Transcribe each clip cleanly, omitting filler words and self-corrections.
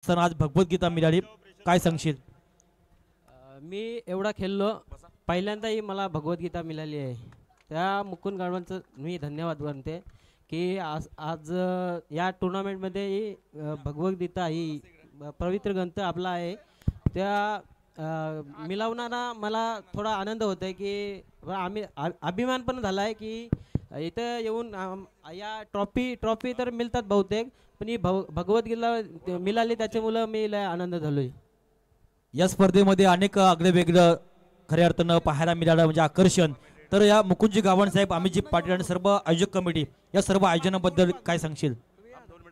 असताना आज भगवद्गीता मिळाली, काय सांगशील? मी एवढा खेळलो, पहिल्यांदाही मला भगवद्गीता मिळाली आहे. त्या मुकुंद गाडवांचं मी धन्यवाद मानते की आज आज या टुर्नामेंटमध्ये भगवद्गीता ही पवित्र ग्रंथ आपला आहे. त्या मिळवणारा मला थोडा आनंद होत आहे की आम्ही अभिमान पण झाला आहे की इथं येऊन या ट्रॉफी तर मिळतात बहुतेक, पण ही भगवद्गीता मिळाली त्याच्यामुळं मी लय आनंद झालो आहे. या स्पर्धेमध्ये अनेक आगळे वेगळं खऱ्या अर्थानं पाहायला मिळालं म्हणजे आकर्षण. तर या मुकुंदजी गावण साहेब, अमितजी पाटील आणि सर्व आयोजक कमिटी या सर्व आयोजनाबद्दल काय सांगशील?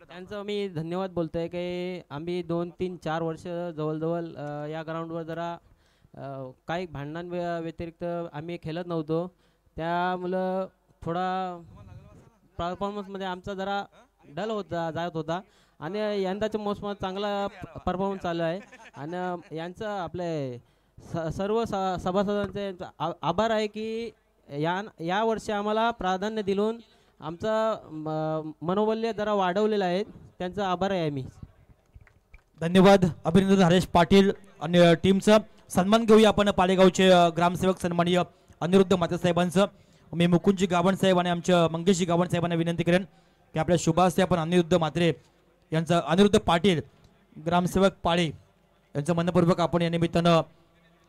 त्यांचं मी धन्यवाद बोलतोय की आम्ही 2-3-4 वर्ष जवळजवळ या ग्राउंडवर जरा काही व्यतिरिक्त आम्ही खेळत नव्हतो, त्यामुळं थोडा परफॉर्मन्समध्ये आमचा जरा डल जात होता आणि यंदाच्या मोसमात चांगला परफॉर्मन्स चालू आहे. आणि यांचं आपले सर्व सभासदांचे आभार आहे की या वर्षी आम्हाला प्राधान्य दिलून आमचं मनोबल्य जरा वाढवलेलं आहे, त्यांचा आभार आहे आम्ही. धन्यवाद, अभिनंदन हरेश पाटील आणि टीमचा. सन्मान घेऊया आपण पालेगावचे ग्रामसेवक सन्माननीय अनिरुद्ध माते साहेबांचं. मी मुकुंदजी गावण साहेब आणि आमच्या मंगेशजी गावण साहेबांना विनंती करेन की आपल्या शुभास्ते आपण अनिरुद्ध मात्रे यांचं, अनिरुद्ध पाटील ग्रामसेवक पाळे यांचं मनपूर्वक आपण या निमित्तानं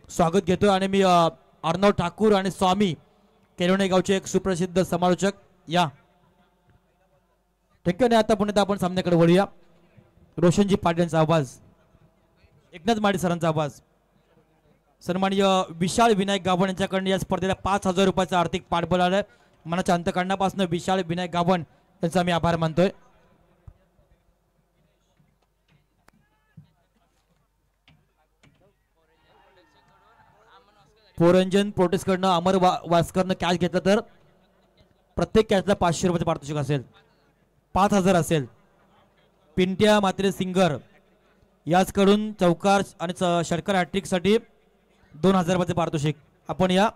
स्वागत घेतोय. आणि मी अर्णव ठाकूर आणि स्वामी केलोणे गावचे एक सुप्रसिद्ध समालोचक या ठिकाणी आता पुण्यात आपण सामन्याकडे वळूया. रोशनजी पाटील यांचा आवाज, एकनाथ माडी सरांचा आवाज, सन्माननीय विशाल विनायक गावण यांच्याकडून या स्पर्धेला 5,000 रुपयाचं आर्थिक पाठबळ आलं. मनाच्या अंतकरणापासून विशाल विनायक गावण यांचा मी आभार मानतोय. पोरंजन प्रोटेस्ट कडनं अमर वास्करनं कॅच घेतलं तर प्रत्येक कॅचला 500 रुपयाचं पारितोषिक असेल, 5,000 असेल. पिंट्या मात्रे सिंगर याचकडून चौकार आणि षटकार हॅट्रिकसाठी 2,000 रुपयाचे पारितोषिक आपण या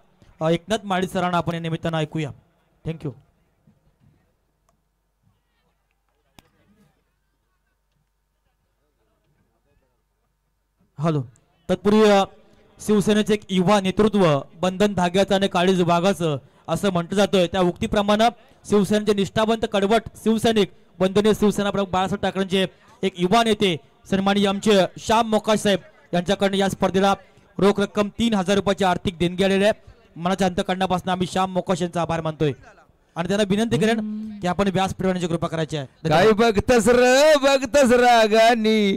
एकनाथ माळी सरांना आपण या निमित्तानं ऐकूया. थँक्यू. हॅलो. तत्पूर्वी शिवसेनेचे एक युवा नेतृत्व बंधन धाग्याचं आणि काळीज वाघाचं असं म्हटलं जातोय. त्या उक्तीप्रमाणे शिवसेनेचे निष्ठावंत कडवट शिवसैनिक वंदनीय शिवसेना प्रमुख बाळासाहेब ठाकरेंचे एक युवा नेते सन्माननीय आमचे श्याम मोकाश साहेब यांच्याकडून या स्पर्धेला रोख रक्कम 3,000 रुपयाची आर्थिक देणगी आलेली आहे. मनाच्या अंतकरणापासून आम्ही श्याम मोकाश यांचा आभार मानतोय आणि त्यांना विनंती करेन की आपण व्यासपीठाची कृपा करायची आहे. काय बघतस रागानी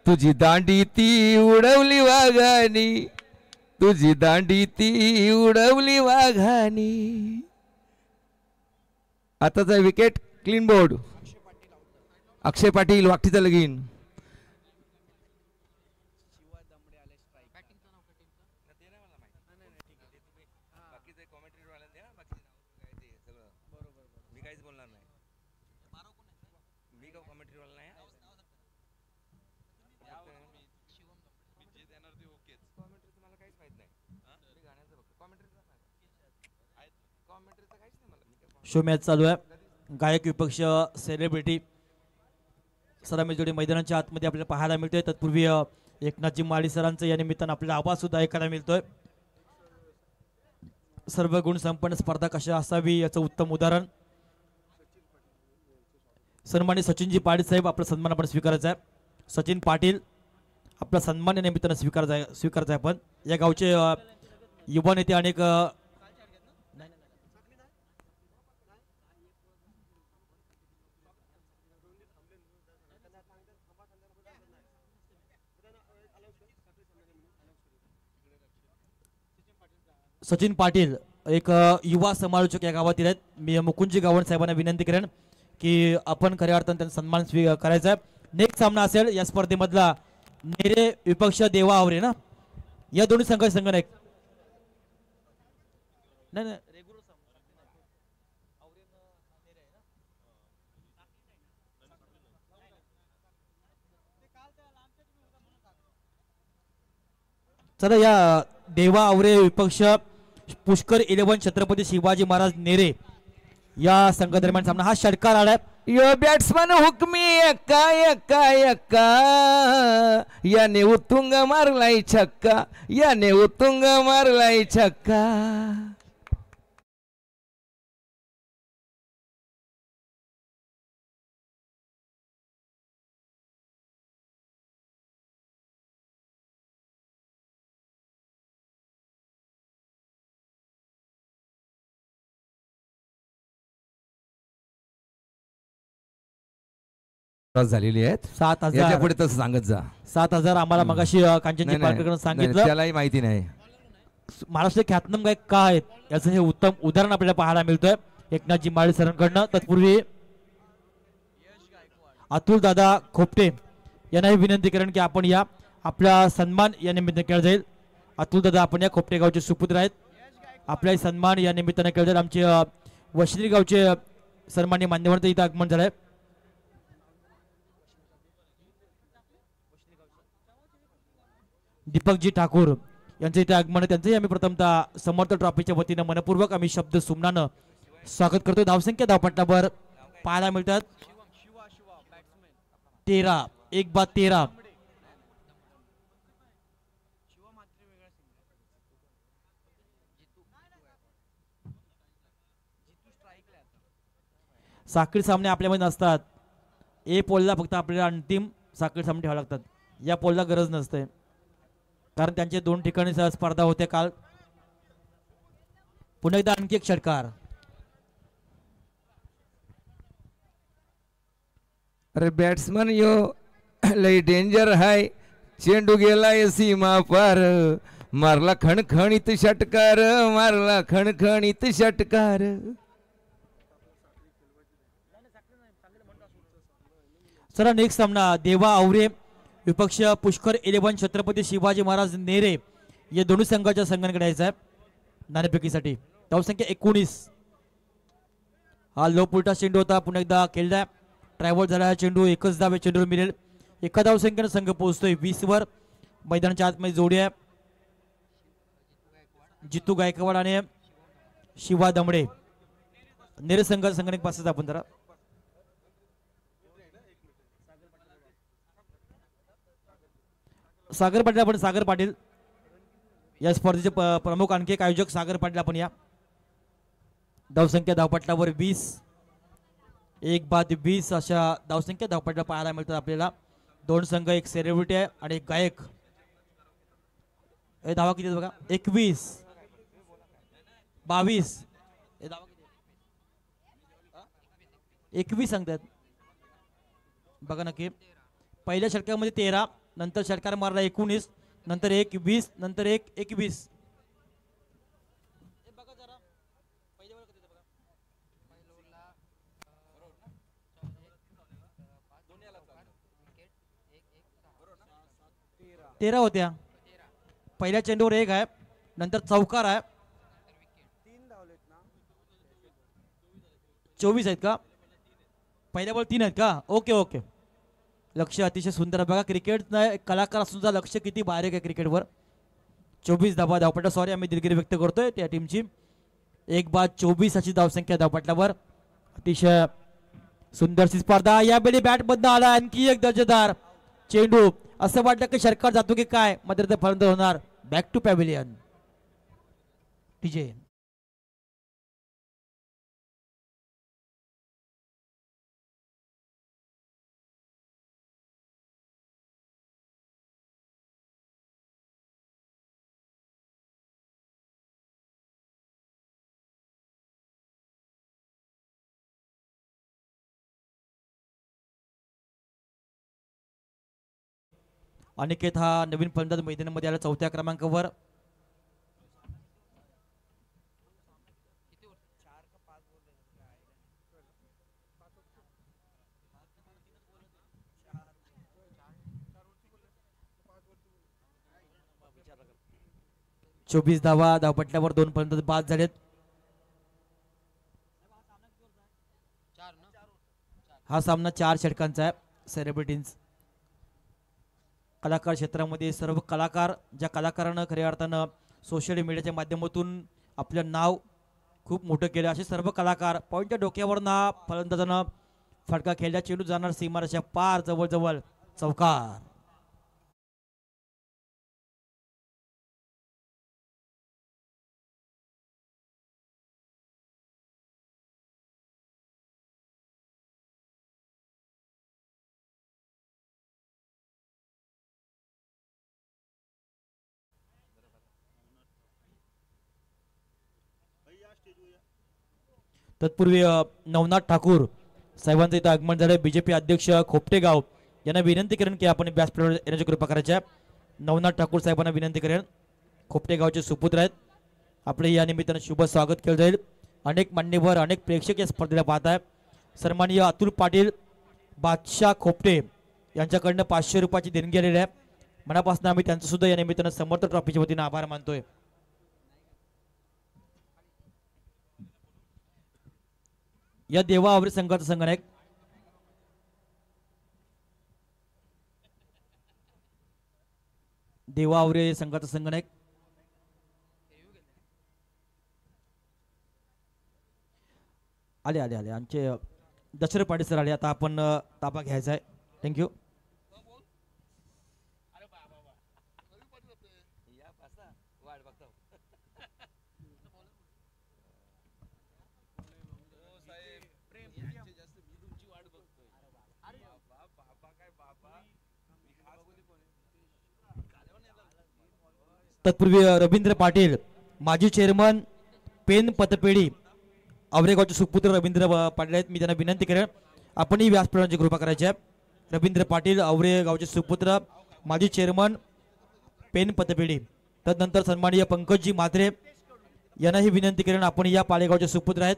तुझी दांडी ती उडवली वाघानी, तुझी दांडी ती उडवली वाघानी. आताचा विकेट क्लीन बोर्ड. अक्षय पाटील वागटीचा लगीन. शो मॅच चालू आहे. गायक विपक्ष सेलिब्रिटी सलामी जोडी मैदानाच्या आतमध्ये आपल्याला पाहायला मिळतोय. तत्पूर्वी एकनाथजी माळी सरांचं या निमित्तानं आपल्याला आवाज सुद्धा ऐकायला मिळतोय. सर्व गुण संपन्न स्पर्धा कशा असावी याचं उत्तम उदाहरण. सन्मानित सचिनजी पाटील साहेब, आपला सन्मान आपण स्वीकारायचा आहे. सचिन पाटील आपला सन्मान या निमित्तानं स्वीकारायचा आहे. आपण या गावचे युवा नेते अनेक सचिन पाटील एक युवा समालोचक या गावातील आहेत. मी मुकुंदजी गावण साहेबांना विनंती करेन की आपण खऱ्या अर्थाने त्यांचा सन्मान करायचा आहे. नेक्स्ट सामना असेल या स्पर्धेमधला नेरे विपक्ष देवा आवरे ना, या दोन्ही संघ नाही चला. या देवा आवरे विपक्ष पुष्कर 11 छत्रपती शिवाजी महाराज नेरे या संघ दरम्यान सामना. हा षटकार आलाय यो बॅट्समन हुकमी एक्का एक्का एक्का याने उत्तुंग मारलाय छक्का याने उत्तुंग मारलाय छक्का. झालेली आहेत 7,000 याच्या पुढे तसं सांगत जा. 7,000 आम्हाला मगाशी कांचनजी नाही, पारकरकडून नाही, सांगितलं. त्यालाही माहिती नाही. महाराष्ट्र ख्यातनाम गायक का आहेत याचं हे उत्तम उदाहरण आपल्याला पाहायला मिळतंय एकनाथजी माळी सरांकडनं. तत्पूर्वी अतुल दादा खोपटे यांनाही विनंती करेन की आपण या आपला सन्मान या निमित्ताने केला जाईल. अतुल दादा आपण या खोपटे गावचे सुपुत्र आहेत. आपला सन्मान या निमित्ताने केला जाईल. आमचे वशिरी गावचे सन्माननीय मान्यवरांचं इथं आगमन झालंय. दीपकजी ठाकूर यांचं इथे आगमन आहे. त्यांचंही आम्ही प्रथमतः समर्थ ट्रॉफीच्या वतीनं मनपूर्वक आम्ही शब्द सुमनानं स्वागत करतो. धावसंख्या धावपट्टावर पाहायला मिळतात 13 एक बाद 13. साखळी सामने आपल्यामध्ये नसतात. ए पोलला फक्त आपल्याला अंतिम साखळी सामने ठेवावे लागतात. या पोलला गरज नसते कारण त्यांचे 2 ठिकाणी स्पर्धा होते काल. पुन्हा एकदा आणखी एक षटकार. अरे बॅट्समन यो लय डेंजर हाय चेंडू गेलाय सीमा पार मारला खणखणीत षटकार मारला खणखणीत षटकार. चला नेक्स्ट सामना देवा आवरे विपक्ष पुष्कर 11 छत्रपती शिवाजी महाराज नेरे या दोन्ही संघाच्या संघांकडे यायचा आहे नाणेफेकीसाठी. धावसंख्या 19. हा लो पुलटा चेंडू होता. पुन्हा एकदा खेळलाय ट्रॅव्हल झाला हा चेंडू. एकच धाव चेंडू मिळेल. एका धावसंख्येने संघ पोहोचतोय 20 वर. मैदानाच्या आतमध्ये जोडी आहे जितू गायकवाड आणि शिवा दमडे. नेरे संघाने पास आपण जरा सागर पाटील. आपण सागर पाटील या स्पर्धेचे प्रमुख आणखी एक आयोजक सागर पाटील आपण या. धावसंख्या धावपट्टावर 20 एक बाद 20 अशा धावसंख्या धावपट्टा पाहायला मिळतात आपल्याला. 2 संघ एक सेलिब्रिटी आहे आणि एक गायक. हे धावा किती बघा 21 22 हे धावा किती 21 सांगतात बघा नक्की. पहिल्या षटकामध्ये 13 नंतर षटकार मारला 19 नंतर 21 नंतर 21. बघा जरा पहिल्या वर किती बघा 13 होत्या. पहिल्या चेंडूवर 1 आहे नंतर चौकार आहे. 24 आहेत का पहिल्या बॉल 3 आहेत का. ओके ओके लक्ष अतिशय सुंदर आहे बघा. क्रिकेट कलाकार असून सुद्धा लक्ष किती बारीक आहे क्रिकेटवर. 24 धावा धावपट्टा. सॉरी आम्ही दिलगिरी व्यक्त करतोय त्या टीमची. 1 बाद 24 अशी धावसंख्या धावपट्टावर. अतिशय सुंदरशी स्पर्धा. यावेळी बॅट मधनं आला आणखी एक दर्जेदार चेंडू. असं वाटतं की षटकार जातो की काय मात्र ते फलंदाज होणार. Back to pavilion TJ. Aniket हा नवीन फलंदाज मैदानामध्ये आला 4थ्या क्रमांकावर. चोवीस धावा धावपट्ट्यावर 2 फलंदाज बाद झालेत. हा सामना 4 षटकांचा आहे. सेलिब्रिटीज कलाकार क्षेत्रामध्ये सर्व कलाकार ज्या कलाकारानं खऱ्या अर्थानं सोशल मीडियाच्या माध्यमातून आपलं नाव खूप मोठं केलं असे सर्व कलाकार पॉईंटच्या डोक्यावरनं फलंदाजानं फटका खेळला, चेंडू जाणार सीमारेषा पार, जवळजवळ चौकार. तत्पूर्वी नवनाथ ठाकूर साहेबांचं इथं आगमन झालं. बीजेपी अध्यक्ष खोपटेगाव यांना विनंती करेन की आपण व्यासपीठावर येण्याची कृपा करायची आहे. नवनाथ ठाकूर साहेबांना विनंती करेन, खोपटेगावचे सुपुत्र आहेत. आपले या निमित्तानं शुभ स्वागत केलं जाईल. अनेक मान्यवर, अनेक प्रेक्षक या स्पर्धेला पाहत आहे. सन्माननीय अतुल पाटील बादशाह खोपटे यांच्याकडनं 500 रुपयाची देणगी आलेली आहे. मनापासून आम्ही त्यांचं सुद्धा या निमित्तानं समर्थ ट्रॉफीच्या वतीनं आभार मानतोय. या देवा आवरे संघाचा संगणक देवा आवरे संघाचा संगणक आले आले आले आमचे दशरथ पाटील सर आले. आता आपण ताबा घ्यायचा आहे. थँक्यू. तत्पूर्वी रवींद्र पाटील माजी चेअरमन पेन पतपेढी आवरेगावचे सुपुत्र रवींद्र पाटील आहेत. मी त्यांना विनंती करेन आपणही व्यासपीठाची कृपा करायची आहे. रवींद्र पाटील आवरेगावचे सुपुत्र माजी चेअरमन पेन पतपेढी. तदनंतर सन्माननीय पंकजजी म्हात्रे यांनाही विनंती करेन आपण या पाळेगावचे सुपुत्र आहेत.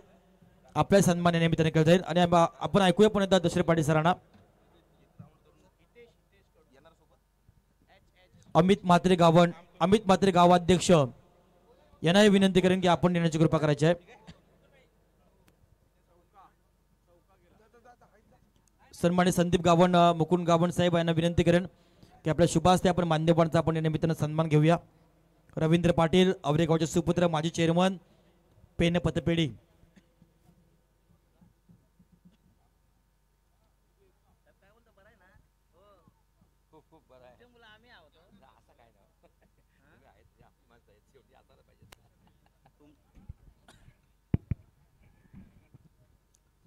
आपल्या सन्मान या निमित्ताने केलं जाईल. आणि आपण ऐकूया पण एकदा दशरथ पाटील सरांना. अमित म्हात्रे गावाध्यक्ष यांनाही विनंती करेन की आपण येण्याची कृपा करायची आहे. सन्मानित संदीप गावण, मुकुंद गावण साहेब यांना विनंती करेन की आपल्या शुभास्ते आपण मान्यवरांचा आपण या निमित्तानं सन्मान घेऊया. रवींद्र पाटील आवरेगावचे सुपुत्र माजी चेअरमन पेन पतपेढी.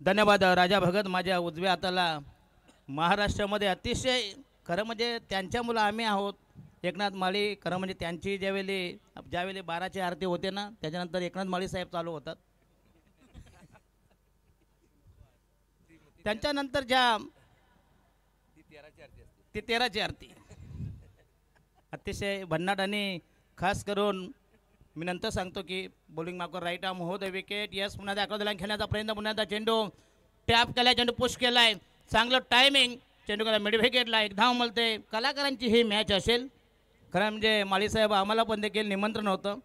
धन्यवाद राजा भगत. माझ्या उजव्या हाताला महाराष्ट्रामध्ये अतिशय खरं म्हणजे त्यांच्या मुलं आम्ही आहोत. एकनाथ माळी खरं म्हणजे त्यांची ज्यावेळी 12ची आरती होते ना त्याच्यानंतर एकनाथ माळी साहेब चालू होतात. त्यांच्यानंतर ज्या ती 13ची आरती अतिशय भन्नाट. आणि खास करून मी नंतर सांगतो की बॉलिंग मार्कर राईट आर्म हो द विकेट. यस, पुन्हा दाखवला खेळण्याचा प्रयत्न, पुन्हा चेंडू टॅप केलाय, चेंडू पुश केलाय, चांगलं टायमिंग, चेंडू केला मिड विकेटला, एक धाव मिळते. कलाकारांची ही मॅच असेल. खरं म्हणजे माळीसाहेब आम्हाला पण देखील निमंत्रण होतं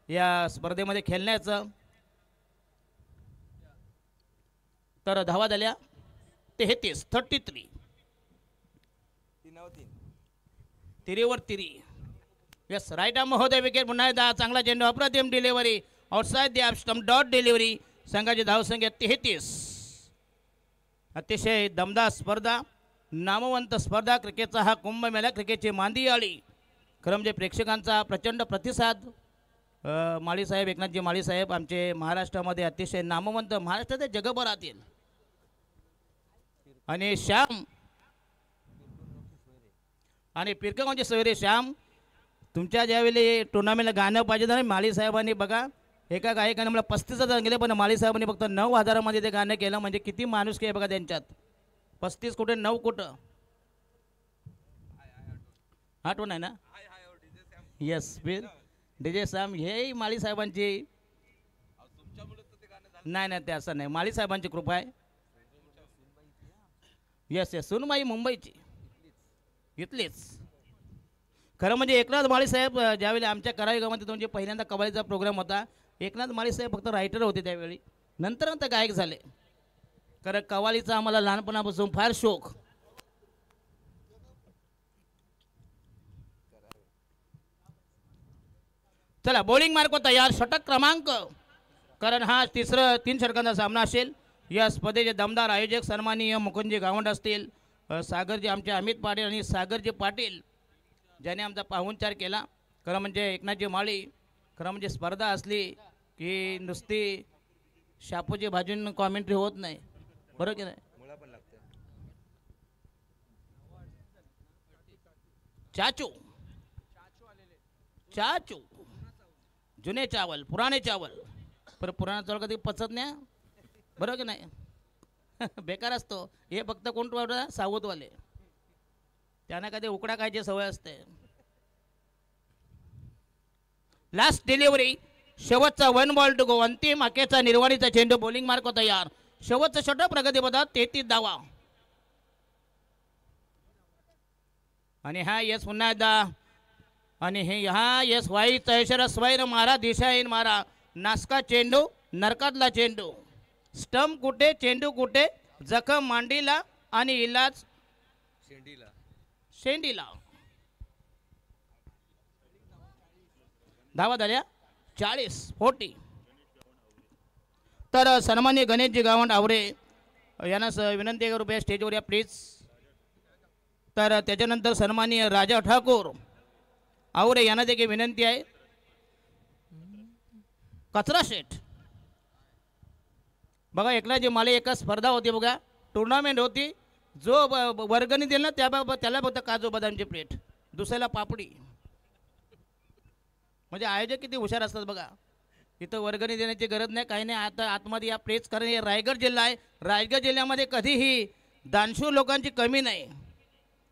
या स्पर्धेमध्ये खेळण्याचं. तर धावा झाल्या 33 तिरीवर तिरी. यस, राईट आर्म होते विकेट, पुन्हा एकदा चांगला चेंडू, अप्रतिम delivery, outside the stump, dot delivery. संघाची धावसंख्या 33. अतिशय दमदार स्पर्धा, नामवंत स्पर्धा. क्रिकेटचा हा कुंभमेळा, क्रिकेटची मांदी आळी. खरं म्हणजे प्रेक्षकांचा प्रचंड प्रतिसाद. माळीसाहेब, एकनाथजी माळीसाहेब आमचे महाराष्ट्रामध्ये अतिशय नामवंत, महाराष्ट्राचे जगभरातील. आणि श्याम आणि पिरकगावचे सोयरे श्याम, तुमच्या ज्यावेळी टुर्नामेंटला गाणं पाहिजे ना माळी साहेबांनी बघा, एका गायकाने मला 35,000 गेले पण माळी साहेबांनी फक्त 9,000मध्ये ते गाणं केलं. म्हणजे किती माणूस आहे बघा त्यांच्यात. 35 कुठे 9 कुठं आठवण आहे ना. येस, डीजे सॅम हे माळी साहेबांची. नाही ते असं नाही, माळी साहेबांची कृपा आहे. येस, सुनबाई मुंबईची इथलीच. खरं म्हणजे एकनाथ माळी साहेब ज्यावेळी आमच्या कराई गावामध्ये तुमचे पहिल्यांदा कवालीचा प्रोग्राम होता, एकनाथ माळी साहेब फक्त रायटर होते त्यावेळी, नंतर गायक झाले. कारण कवालीचा आम्हाला लहानपणापासून फार शौक. चला बॉलिंग मार्क तयार, षटक क्रमांक. कारण हा 3 षटकांचा सामना असेल. या स्पर्धेचे दमदार आयोजक सन्माननीय मुकुंदजी गावंड असतील, सागरजी आमचे अमित पाटील आणि सागरजी पाटील ज्याने आमचा पाहुणचार केला. खरं म्हणजे एकनाथजी माळी, खरं म्हणजे स्पर्धा असली की नुसती शापूची भाजून कॉमेंट्री होत नाही, बरोबर की नाही. चाचू चाचू जुने चावल पुराणे चावल, पर पुराणा चावल कधी पचत नाही, बरोबर की नाही. बेकार असतो. हे फक्त कोण सावधवाले, त्यांना कधी उकडा खायची सवय असते. लास्ट डिलिव्हरी, शेवटचा 1 बॉल टू गो, अंतिम अखेरचा निर्वाणीचा चेंडू, बॉलिंग मार्क तयार. शेवटचा षटक प्रगतीपथात 33 धावा. आणि हा यस पुन्हा एकदा, आणि हे हा यस वाईचा इशारा, स्वैर मारा, दिशाहीन मारा. नासका चेंडू, नरकातला चेंडू, स्टंप कुठे, चेंडू कुठे, जखम मांडीला आणि इलाज शेंडीला. धावा झाल्या 40. तर सन्माननीय गणेशजी गावंड आवरे यांना विनंती आहे रुपये स्टेजवर या प्लीज. तर त्याच्यानंतर सन्माननीय राजा ठाकूर आवरे यांना देखील विनंती आहे. कचरा शेठ बघा, एकनाथजी माले एका स्पर्धा होती बघा, टुर्नामेंट होती. जो वर्गणी दिला ना त्याला फक्त काजू बदामची प्लेट, दुसऱ्याला पापडी. म्हणजे आयोजक किती हुशार असतात बघा. इथं वर्गणी देण्याची गरज नाही, काही नाही. आता आतमध्ये या प्लेट्स कारण हे रायगड जिल्हा आहे. रायगड जिल्ह्यामध्ये कधीही दानशूर लोकांची कमी नाही.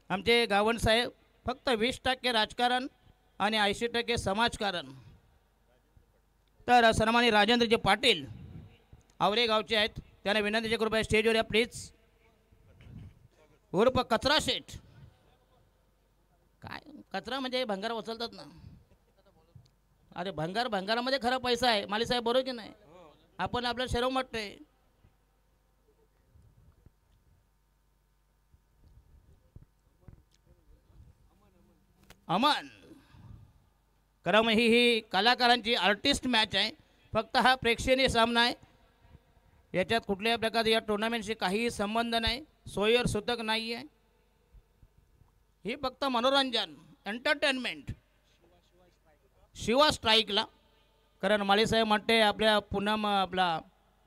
आमचे गावंड साहेब फक्त 20% राजकारण आणि 80% समाजकारण. तर सन्माननीय राजेंद्रजी पाटील आवरे गावचे आहेत, त्यांना विनंतीचे कृपया स्टेजवर या प्लीज. उर्फ कचरा शेठ. काय कचरा म्हणजे भंगार उचलतात ना. अरे भंगारामध्ये खरा पैसा आहे माली साहेब, बरोबर की नाही. आपण आपल्या शरम वाटतंय. अमन कारण ही कलाकारांची आर्टिस्ट मॅच आहे. फक्त हा प्रेक्षणीय सामना आहे. याच्यात कुठल्याही प्रकारचे या टुर्नामेंटशी काहीही संबंध नाही, सोयीवर सुतक नाही आहे. ही फक्त मनोरंजन, एंटरटेनमेंट. शिवा स्ट्राईकला कारण माळीसाहेब म्हणते आपल्या पूनम आपला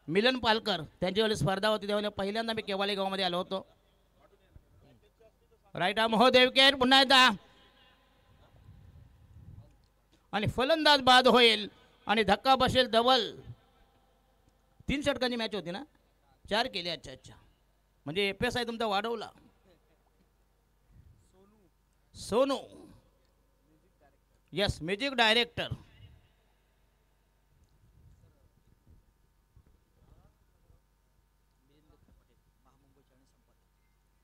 मिलन पालकर त्यांच्यावेळी स्पर्धा होती, त्यावेळेला पहिल्यांदा मी केवाली गावामध्ये आलो होतो. राईट आर्म हो देवकेर पुन्हा एकदा, आणि फलंदाज बाद होईल आणि धक्का बसेल डबल. 3 षटकांची मॅच होती ना, 4 केले. अच्छा म्हणजे FSI तुमचा वाढवला. Sonu yes music director.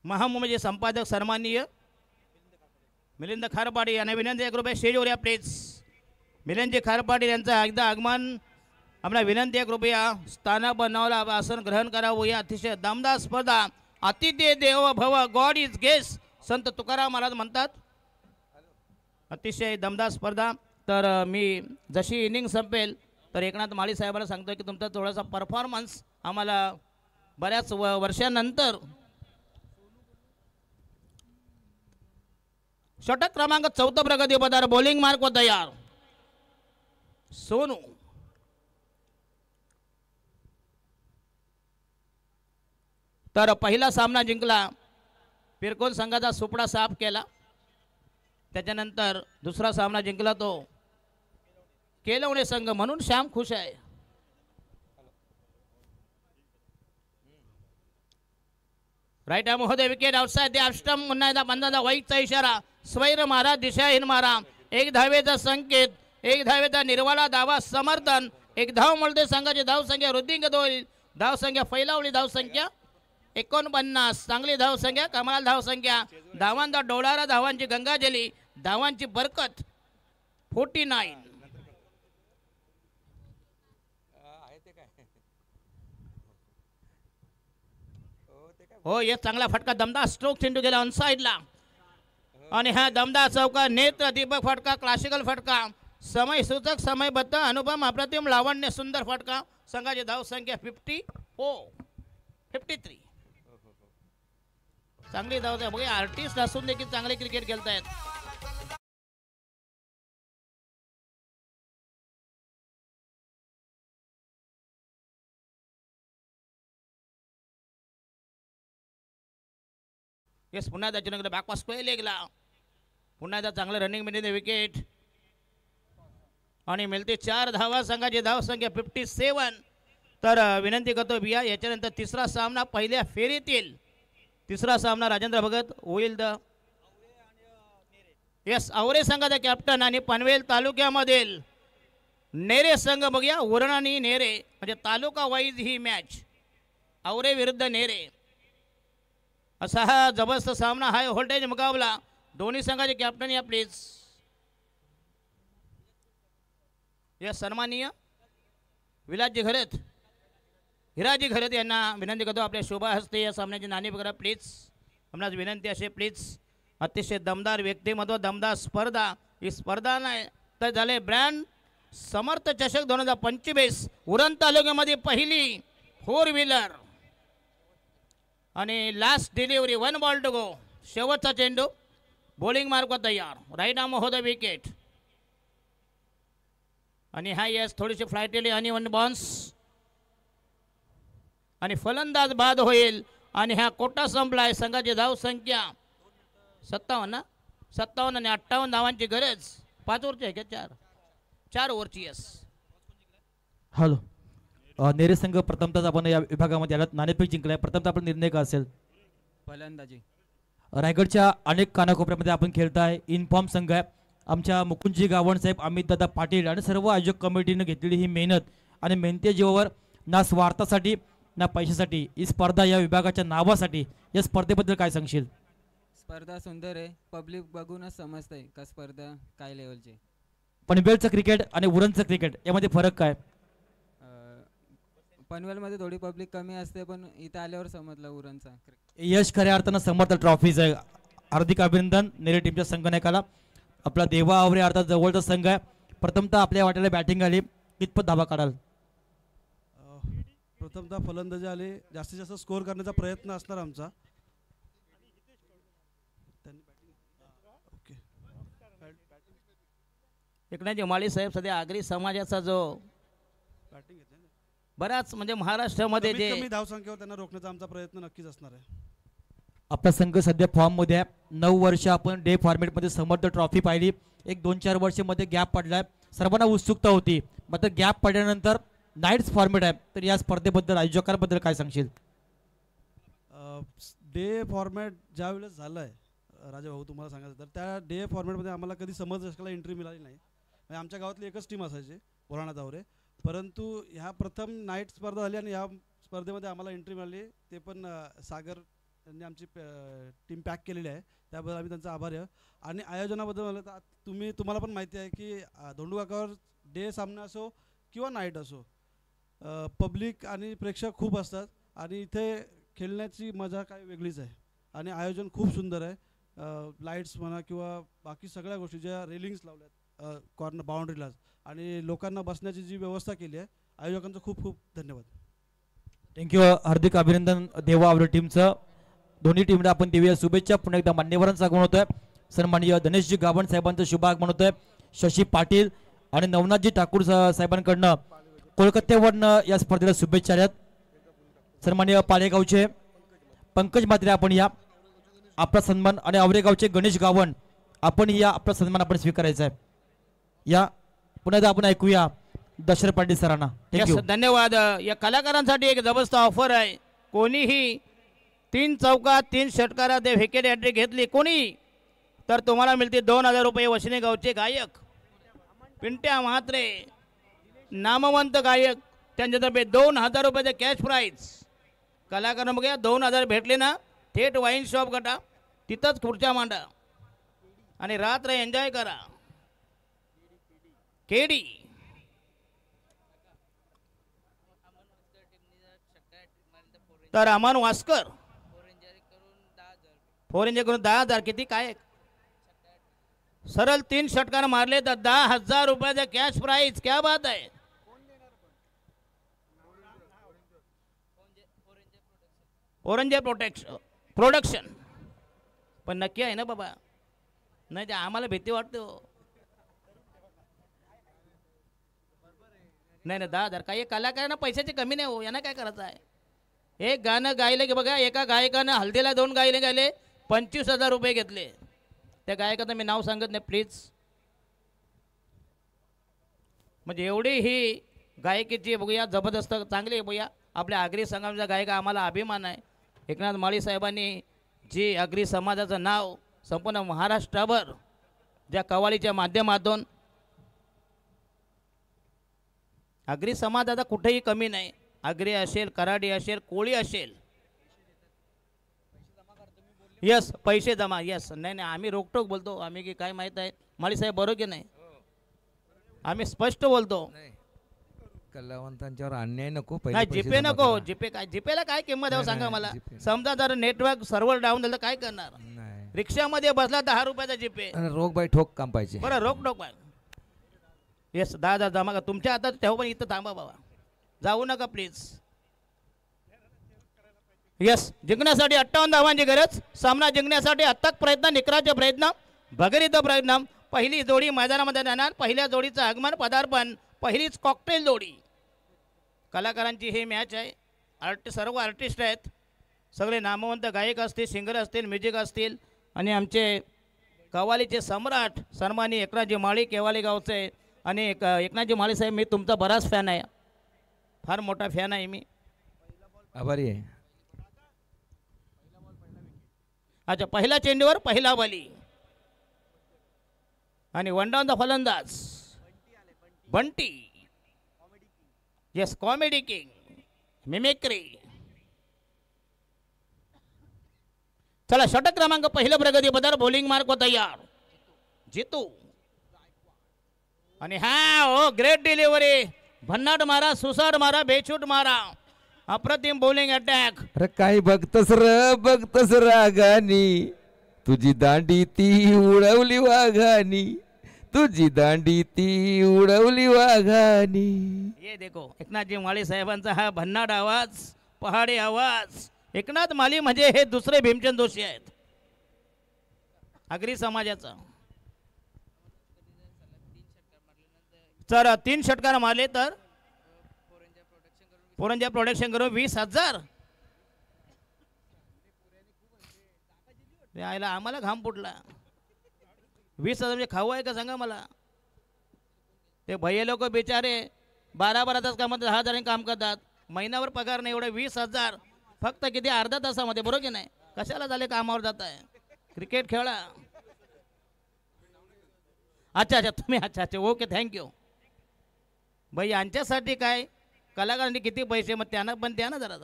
महामुंबईचे संपादक सन्माननीय मिलिंद खारपाडी यांना विनंती एक रुपये स्टेजवर या प्लीज. मिलिंदजी खारपाडी यांचं एकदा आगमन आम्हाला विनंती आहे, कृपया स्थान बनवला आसन ग्रहण करावं. या अतिशय दमदार स्पर्धा, अतिथी देव भव, गॉड इज गेस्ट, संत तुकाराम महाराज म्हणतात. अतिशय दमदार स्पर्धा. तर मी जशी इनिंग संपेल तर एकनाथ माळी साहेबांना सांगतो की तुमचा थोडासा परफॉर्मन्स आम्हाला बऱ्याच वर्षानंतर. षटक क्रमांक 14 प्रगती पदार, बॉलिंग मार्क तयार. सोनू तर पहिला सामना जिंकला, पिरकोन संघाचा सुपडा साफ केला. त्याच्यानंतर दुसरा सामना जिंकला तो केलवणे संघ, म्हणून श्याम खुश आहे. राईट आर्म महोदय, विकेट आउटसाइड द ऑफ पुन्हा एकदा बंदाचा वाईटचा इशारा, स्वैर मारा, दिशाहीन मारा. 1 धावेचा संकेत, 1 धावेचा निर्वाळा धावा समर्थन. 1 धाव मिळते संघाची धावसंख्या वृद्धिंगत होईल. धावसंख्या फैलावली, धावसंख्या 49. चांगली धावसंख्या, कमाल धावसंख्या, धावांचा डोळारा, धावांची गंगाजली, धावांची बरकत 49. हो एक चांगला फटका, दमदार स्ट्रोक चेंडू गेला ऑन साइडला. आणि हा दमदार चौका, नेत्र दीपक फटका, क्लासिकल फटका, समय सूचक, समयबद्ध, अनुपम, अप्रतिम, लावण्य, सुंदर फटका. संघाची धावसंख्या 54. 53. चांगली धावत आहे बघा, आर्टिस्ट असून देखील चांगले क्रिकेट खेळतायत. येस, पुन्हा एकदा चेंडूकडे बॅकपास लेगला, पुन्हा एकदा चांगलं रनिंग मिळते विकेट आणि मिळते 4 धावा. संघाची धाव संख्या 57. तर विनंती करतो बिया, याच्यानंतर तिसरा सामना पहिल्या फेरीतील तिसरा सामना राजेंद्र भगत होईल. येस, आवरे संघाचा कॅप्टन आणि पनवेल तालुक्यामधील नेरे संघ बघूया. उरण आणि नेरे म्हणजे तालुका वाईज ही मॅच, आवरे विरुद्ध नेरे असा हा जबरदस्त सामना, हाय व्होल्टेज मुकाबला. दोन्ही संघाचे कॅप्टन या प्लीज. या सन्माननीय विलासजी घरत, हिराजी घरत यांना विनंती करतो आपल्या शोभा हस्ते या सामन्याची नाणी वगैरे प्लीज. आम्हाला विनंती असे प्लीज. अतिशय दमदार व्यक्तिमत्व, दमदार स्पर्धा. ही स्पर्धा नाही तर झाले ब्रँड समर्थ चषक 2025 उरण तालुक्यामध्ये पहिली 4 व्हीलर आणि last delivery 1 ball to go. शेवटचा चेंडू, बॉलिंग मार्क तयार, राईट आर्म होता विकेट आणि हा यस थोडीशी फ्लायटेली आणि 1 बाउन्स आणि फलंदाज बाद होईल आणि हा कोटा संपलाय. संघाची धाव संख्या 57 आणि 58 धावांची गरज. 5 ओव्हरची आहे का? 4 ओव्हरची. Yes, hello. नेरे संघ प्रथमतः आपण या विभागामध्ये आलात, नाणेफेक जिंकलाय. प्रथमतः आपण निर्णय का असेल? फलंदाजी. रायगडच्या अनेक कानाकोपऱ्यामध्ये आपण खेळताय. इनफॉर्म संघ आहे. आमच्या मुकुंदजी गावण साहेब, अमित दादा पाटील आणि सर्व आयोजक कमिटीने घेतलेली ही मेहनत आणि मेहनती जीवावर ना स्वार्थासाठी ना पैशासाठी, ही स्पर्धा या विभागाच्या नावासाठी. या स्पर्धेबद्दल काय सांगशील? स्पर्धा सुंदर आहे, पब्लिक बघूनच समजतंय का स्पर्धा काय लेवलची. पनवेलचं क्रिकेट आणि उरणचं क्रिकेट यामध्ये फरक काय? पनवेलमध्ये थोडी पब्लिक कमी असते, पण इथं आल्यावर समजलं उरणचा. यश खऱ्या अर्थानं समर्थ ट्रॉफीज आहे. हार्दिक अभिनंदन नेरे टीमच्या संघनायकाला. आपला देवा आवरे अर्थात जवळचा संघ आहे. प्रथमतः आपल्या वाट्याला बॅटिंग आली, कितपत धावा काढाल? प्रथमतः फलंदाजी आले, जास्तीत जास्त स्कोअर करण्याचा प्रयत्न असणार आमचा. एकनाथजी माळी साहेब सध्या आगरी समाजाचा जो बॅटिंग बराच म्हणजे महाराष्ट्रामध्ये जे कमी धावसंख्येवर त्यांना रोखण्याचा आमचा प्रयत्न नक्कीच असणार आहे. आपला संघ सध्या फॉर्म मध्ये आहे. 9 वर्ष आपण डे फॉर्मेटमध्ये समर्थ ट्रॉफी पाहिली. एक 2-4 वर्षामध्ये गॅप पडलाय. सर्वांना उत्सुकता होती, मात्र गॅप पडल्यानंतर नाईट्स फॉर्मेट आहे. तर या स्पर्धेबद्दल आयोजकांबद्दल काय सांगशील? डे फॉर्मॅट ज्या वेळेस झालं आहे राजा भाऊ, तुम्हाला सांगायचं तर त्या डे फॉर्मॅटमध्ये आम्हाला कधी समज चषकाला एंट्री मिळाली नाही. म्हणजे आमच्या गावातली एकच टीम असायची, बुलढाणा धावरे. परंतु ह्या प्रथम नाईट स्पर्धा झाली आणि ह्या स्पर्धेमध्ये आम्हाला एंट्री मिळाली. ते पण सागर यांनी आमची टीम पॅक केलेली आहे, त्याबद्दल आम्ही त्यांचा आभारी आहे. आणि आयोजनाबद्दल म्हणलं तर तुम्हाला पण माहिती आहे की धोंडूकाकावर डे सामना असो किंवा नाईट असो, पब्लिक आणि प्रेक्षक खूप असतात आणि इथे खेळण्याची मजा काय वेगळीच आहे. आणि आयोजन खूप सुंदर आहे. लाईट्स म्हणा किंवा बाकी सगळ्या गोष्टी ज्या रेलिंग्स लावल्यात कॉर्नर बाउंड्रीला आणि लोकांना बसण्याची जी व्यवस्था केली आहे, आयोजकांचं खूप खूप धन्यवाद. थँक्यू. हार्दिक अभिनंदन देवा आवरे टीमचं. दोन्ही टीमला आपण देऊया शुभेच्छा. पुन्हा एकदा मान्यवरांचं आगमन होतोय. सन्माननीय गणेशजी गावण साहेबांचं शुभ आगमन होतंय. शशी पाटील आणि नवनाथजी ठाकूर साहेबांकडनं कोलकात्यावरनं या स्पर्धेला शुभेच्छा आल्यात. सन्माननीय पालेगावचे पंकज म्हात्रे आपण या आपला सन्मान, आणि आवरेगावचे गणेश गावण आपण या आपला सन्मान आपण स्वीकारायचा आहे. या पुन्हा एकदा आपण ऐकूया दशरथ पाटील सरांना. थँक्यू. धन्यवाद. या कलाकारांसाठी एक जबरदस्त ऑफर आहे. कोणीही 3 चौकात 3 षटकारात विकेट एंट्री घेतली कोणी तर तुम्हाला मिळते 2000 रुपये. वशिने गावचे गायक पिंट्या म्हात्रे, नामवंत गायक, त्यांच्यातर्फे 2000 रुपयाचे कॅश प्राईज. कलाकार बघा 2000 भेटले ना, थेट वाईन शॉप गटा, तिथंच खुर्च्या मांडा आणि रात्र एन्जॉय करा. केडी तर अमन वास्कर 4 इंजरी करून 10,000. किती काय सरळ 3 षटकार मारले तर 10,000 रुपयाचा कॅश प्राईज. क्या बात आहे. ओरंजे प्रोडक्शन पण नक्की आहे ना बाबा, नाही ते आम्हाला भीती वाटते हो. नाही नाही 10,000 काही कलाकारांना पैशाची कमी नाही हो, यांना काय करायचं आहे. एक गाणं गायलं की बघा, एका गायकानं हल्दीला 2 गायले गायले 25,000 रुपये घेतले. त्या गायकाचं मी नाव सांगत नाही प्लीज. म्हणजे एवढी ही गायकीची बघूया जबरदस्त चांगली बघूया. आपल्या आगरी संघाचा गायका आम्हाला अभिमान आहे. एकनाथ माळी साहेबांनी जी आगरी समाजाचं नाव संपूर्ण महाराष्ट्रावर ज्या कवालीच्या माध्यमातून, आगरी समाज आता कुठेही कमी नाही. आगरी असेल, कराडी असेल, कोळी असेल. यस पैसे जमा, यस. नाही नाही आम्ही रोकटोक बोलतो. आम्ही की काय माहीत आहे माळी साहेब बरोबर की नाही, आम्ही स्पष्ट बोलतो. कलावंतांच्यावर अन्याय नको. नाही जीपे नको. जीपे काय, जीपेला काय किंमत आहे सांगा मला. समजा जर नेटवर्क सर्व्हर डाऊन झालं तर काय करणार. रिक्षामध्ये बसला 10 रुपयाचा जीपे. रोग बाई ठोक काम पाहिजे. बरं रोकटोक आहे. येस 10,000 जमा का तुमच्या हातात ठेव, पण इथं थांबा बाबा, जाऊ नका प्लीज. यस जिंकण्यासाठी 58 धावांची गरज. सामना जिंकण्यासाठी अथक प्रयत्न, निकराचे प्रयत्न, भगीरथ प्रयत्न. पहिली जोडी मैदानामध्ये जाणार. पहिल्या जोडीचं आगमन, पदार्पण, पहिलीच कॉकटेल जोडी. कलाकारांची ही मॅच आहे. सर्व आर्टिस्ट आहेत, सगळे नामवंत गायक असतील, सिंगर असतील, म्युझिक असतील, आणि आमचे कव्वालीचे सम्राट सन्मानी एकनाथजी माळी केवाली गावचे. आणि एकनाथजी माळी साहेब, मी तुमचा बराच फॅन आहे, फार मोठा फॅन आहे मी. आभारी आहे. अच्छा पहिला चेंडूवर पहिला बली आणि वनडाऊनचा फलंदाज Bunty. Yes comedy king, mimicry. चला षटक क्रमांक पहिलं प्रगती पदार. बॉलिंग मार्क व तयार जितू. आणि हा ओ ग्रेट डिलिव्हरी, भन्नाट मारा, सुसाट मारा, बेछूट मारा, अप्रतिम बॉलिंग अटॅक. अरे काय बघतस रागानी, तुझी दांडी ती उडवली वाघानी, तुझी दांडी ती उडवली वाघानी. ये देखो एकनाथजी माळी साहेबांचा हा भन्नाट आवाज, पहाडी आवाज. एकनाथ माळी म्हणजे हे दुसरे भीमचंद जोशी आहेत आगरी समाजाचा. तर 3 षटकार मारले तर पुरंजा प्रोडक्शन करून 20,000. यायला आम्हाला घाम फुटला. 20,000 म्हणजे खाऊ आहे का सांगा मला. ते भैया लोक बिचारे 12 तास कामात 10,000 काम करतात, महिनाभर पगार नाही. एवढे 20,000 फक्त किती अर्धा तासामध्ये, बरोबर की नाही. कशाला झाले कामावर जात आहे, क्रिकेट खेळा. अच्छा तुम्ही अच्छा ओके थँक्यू. भाई यांच्यासाठी काय कलाकारांनी किती पैसे, मग त्यांना पण द्या ना जरा.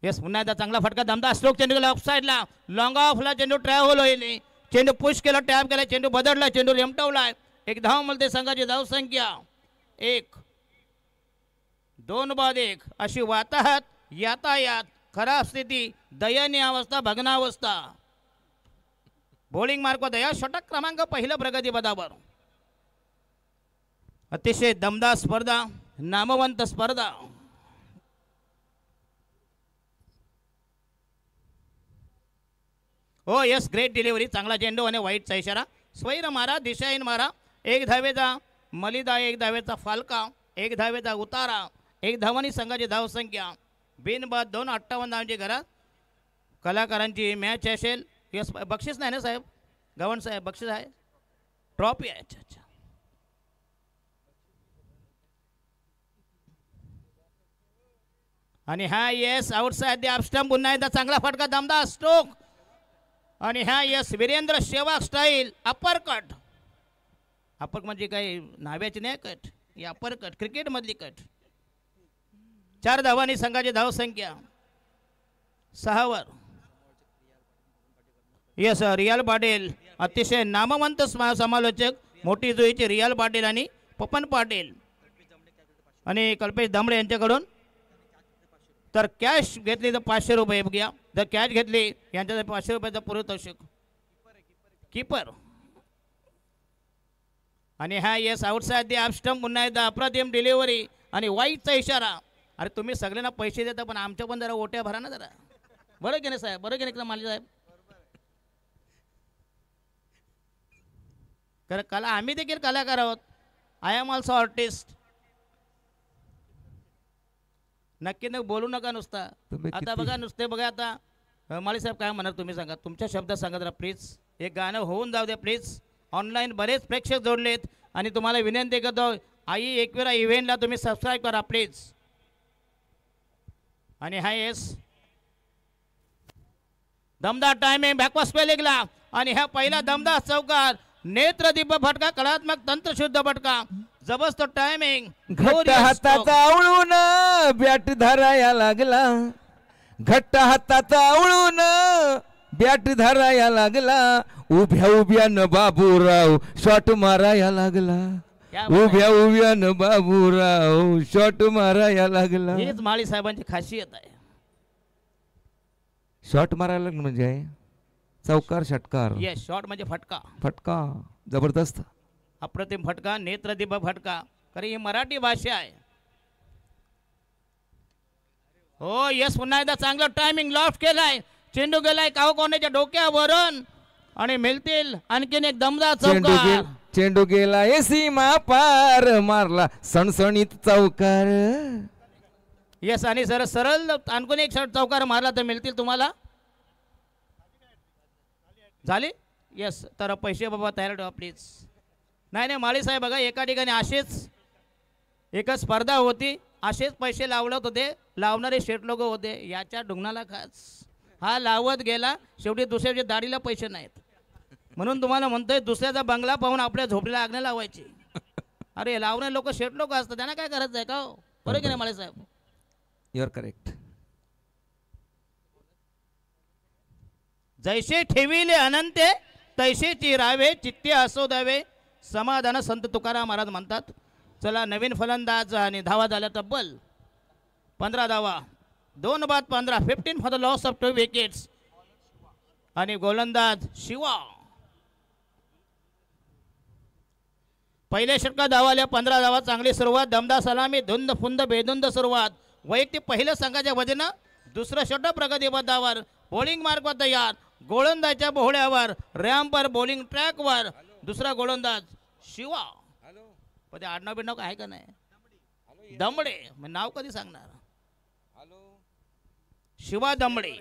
येस पुन्हा एकदा चांगला फटका, दमदार स्ट्रोक. चेंडू गेला ऑफ साईडला, लॉंग ऑफला चेंडू ट्रॅव्हल होईल. चेंडू पुश केला, टॅप केला, चेंडू बदलला, चेंडू रेमटवलाय. 1 धाव मिळते संघाची धाव संख्या 1. 2 बाद 1 अशी वाताहत यातायात खराब स्थिती, दयनीय अवस्था, भग्नावस्था. बॉलिंग मार्क दया. षटक क्रमांक पहिलं प्रगती पदावर. अतिशय दमदार स्पर्धा, नामवंत स्पर्धा. हो यस ग्रेट डिलिव्हरी, चांगला चेंडू आणि वाईटचा इशारा. स्वैर मारा, दिशाहीन मारा. 1 धावेचा मलिदा, 1 धावेचा फालका, 1 धावेचा उतारा, 1 धावांनी संघाची धाव संख्या बिनबाद 2. 58 धावांची घरात. कलाकारांची मॅच असेल. यस बक्षीस नाही ना साहेब, गव्हर्न साहेब बक्षीस आहे, ट्रॉफी आहे. अच्छा आणि हा yes outside the off stump. पुन्हा एकदा चांगला फटका, दमदार स्ट्रोक. आणि हा yes Virender Sehwag style upper cut. Upper म्हणजे काही नाव्याची नाही कट, ही अपर कट, क्रिकेट मधली कट. 4 धावांनी संघाची धाव संख्या 6 वर. येस रियाल पाटील अतिशय नामवंत समालोचक, मोठी जुईचे रियाल पाटील आणि पपन पाटील आणि कल्पेश दामडे यांच्याकडून. तर कॅश घेतली तर 500 रुपये घ्या. जर कॅश घेतली यांच्या 500 रुपयाचा पारितोषिक. कीपर. आणि हा yes outside the of stump. पुन्हा एकदा अप्रतिम डिलिव्हरी आणि वाईटचा इशारा. अरे तुम्ही सगळ्यांना पैसे देता पण आमच्या पण जरा ओट्या भरा ना जरा. बरं की नाही साहेब, बरं की नाही माली साहेब. कारण कला आम्ही देखील कलाकार आहोत. I am also artist. नक्की नक्की बोलू नका नुसता. तुम्ही आता किती- बघा नुसते बघा आता माळी साहेब काय म्हणणार तुम्ही सांगा, तुमच्या शब्दात सांगा जरा प्लीज. एक गाणं होऊन जाऊ द्या प्लीज. ऑनलाईन बरेच प्रेक्षक जोडलेत आणि तुम्हाला विनंती करतो आई एकवेळा इव्हेंटला तुम्ही सबस्क्राईब करा प्लीज. आणि हा येस दमदार टायमिंग बॅकवर्ड स्पेलिंगला आणि ह्या पहिला दमदार चौकार नेत्रदीप फटका कलात्मक तंत्रशुद्ध फटका जबरदस्त टायमिंग. घट्ट हाताचा आवळून बॅट धराया लागला. घट्ट हाताचा आवळून बॅट धराया लागला. उभ्या उभ्यानं बाबूराव शॉट माराया लागला. उभ्या उभ्यानं बाबूराव शॉट माराया लागला. हीच माळी साहेबांची खासियत आहे. शॉट मारायला लागलं म्हणजे चौकार षटकार येस शॉट म्हणजे फटका. फटका जबरदस्त. अप्रतिम फटका नेत्रदीप फटका. कारण ही मराठी भाषा आहे. हो यस पुन्हा एकदा चांगलं टायमिंग लॉफ्ट केलाय. चेंडू गेलाय काव कोणाच्या डोक्यावरून आणि मिळतील आणखीन एक दमदार चौकार. चेंडू गेला सीमा पार मारला सणसणीत चौकार. येस आणि सर सरळ आणखून एक चौकार मारला तर मिळतील तुम्हाला. झाले येस तर पैसे बाबा तयार ठेवा प्लीज. नाही नाही माळी साहेब बघा एका ठिकाणी असेच एकच स्पर्धा होती. असेच पैसे लावत होते. लावणारे शेठ लोक होते. याच्या ढुंगणाला खास हा लावत गेला. शेवटी दुसऱ्याच्या दाढीला पैसे नाहीत. म्हणून तुम्हाला म्हणतोय दुसऱ्याचा बंगला पाहून आपल्या झोपडीला आग नाही लावायची. अरे लावणारे लोक शेठ लोक असतात त्यांना काय करायचं आहे का हो? बरं की नाही माळी साहेब. Your correct. जैसे ठेविले अनंते तैसे चिरावे चित्ते असो द्यावे समाधान संत तुकाराम महाराज म्हणतात. चला नवीन फलंदाज आणि धावा झाल्या तब्बल 15 धावा. 2 बाद 15 15 for the loss of 2 wickets. आणि गोलंदाज शिवा पहिल्या षटकात धावाल्या 15 धावा. चांगली सुरुवात दमदार सलामी धुंद फुंद बेधुंद सुरुवात. वैयक्तिक पहिल्या संघाच्या वजनं दुसरं षटक प्रगतीपथावर बॉलिंग मार्गवर तयार. गोलंदाजच्या बोहळ्यावर रॅम्पवर बॉलिंग ट्रॅकवर दुसरा गोलंदाज शिवा. पण ते आडनाव बिडनाव आहे का नाही. दमडे मग नाव कधी सांगणार. शिवा दमडे.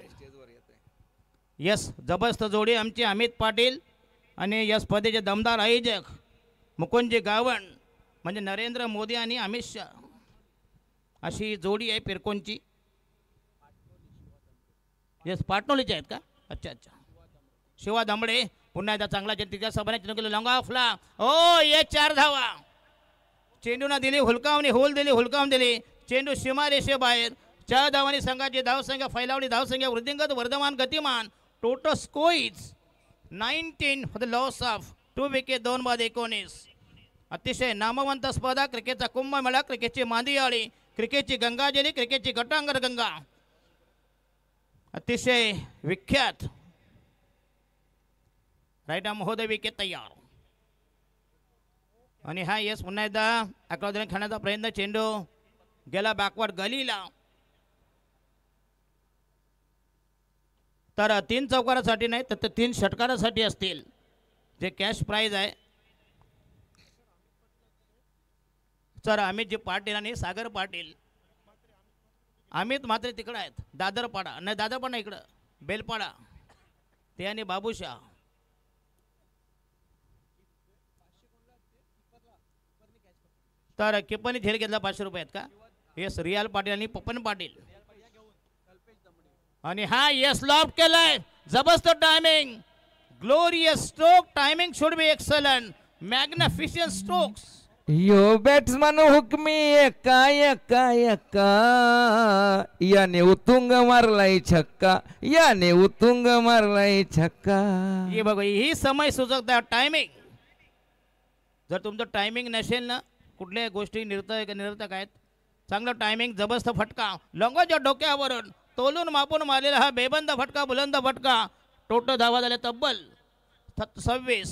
यस जबरदस्त जोडी आमची अमित पाटील आणि या स्पर्धेचे दमदार आयोजक मुकुंदजी गावण म्हणजे नरेंद्र मोदी आणि अमित शहा अशी जोडी आहे पिरकोनची. येस पाटणोलीचे आहेत का. अच्छा अच्छा. शिवा दमडे पुन्हा एकदा चांगला तिच्या सभाने चेंडू केला लॉंग ऑफला. ओ ये 4 धावा. चेंडूना दिली हुलकावणी होल दिली हुलकावून दिली. चेंडू सीमा रेषे बाहेर. 4 धावांनी संघाची धावसंख्या फैलावली. धावसंख्या वृद्धिंगत वर्धमान गतिमान. Total score is 19 for the loss of 2 wicket 2 बाद 19. अतिशय नामवंत स्पर्धा. क्रिकेटचा कुंभमेळा. क्रिकेटची मांदियाळी. क्रिकेटची गंगाजली. क्रिकेटची गटांगर गंगा. अतिशय विख्यात राईट महोदय विकेट तयार. आणि हा येस पुन्हा एकदा अकरावधीने खेळण्याचा प्रयत्न. चेंडू गेला बॅकवर्ड गलीला. तर 3 चौकारासाठी नाही तर 3 षटकारासाठी असतील जे कॅश प्राइज आहे. सर अमितजी पाटील आणि सागर पाटील. अमित मात्र तिकडं आहेत दादरपाडा नाही दादरपाडा इकडं बेलपाडा ते आणि बाबूशाह. तर किपनी झेल घेतला 500 रुपये आहेत का. येस रियाल पाटील आणि पप्पन पाटील. आणि हा येस लॉफ्ट केलाय. जबरदस्त timing. Glorious stroke. Timing should be excellent. Magnificent strokes. यो बॅट्समन हुकमी एका एका एका याने उतुंग मारलाय छक्का. याने उतुंग मारलाय छक्का. हे बघा ही समय सुचकता टायमिंग. जर तुमचं टायमिंग नसेल ना कुठल्याही गोष्टी निरर्थक आहेत. चांगलं टायमिंग जबरदस्त फटका. लंगोच्या डोक्यावरून तोलून मापून मारलेला हा बेबंद फटका बुलंद फटका. टोटल धावा झाल्या तब्बल 26.